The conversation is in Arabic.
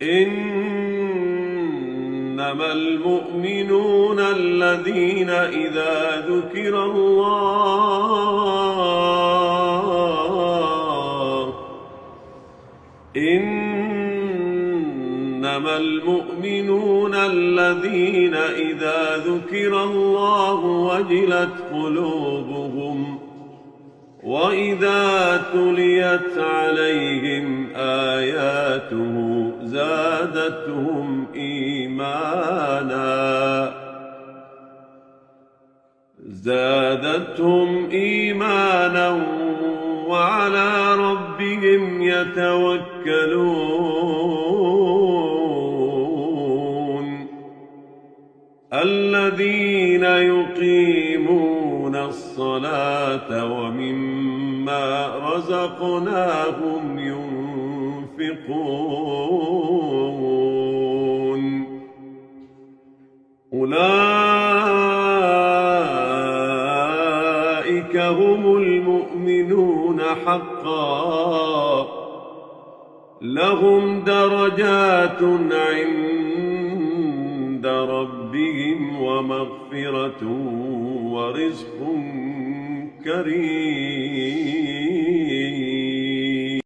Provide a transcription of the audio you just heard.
إنما المؤمنون الذين إذا ذكر الله وجلت قلوبهم وإذا تليت عليهم آياته زادتهم إيمانا وعلى ربهم يتوكلون الذين يقيمون الصلاة ومما رزقناهم ينفقون أولئك هم المؤمنون حقا لهم درجات عند ربهم ومغفرة ورزق كريم.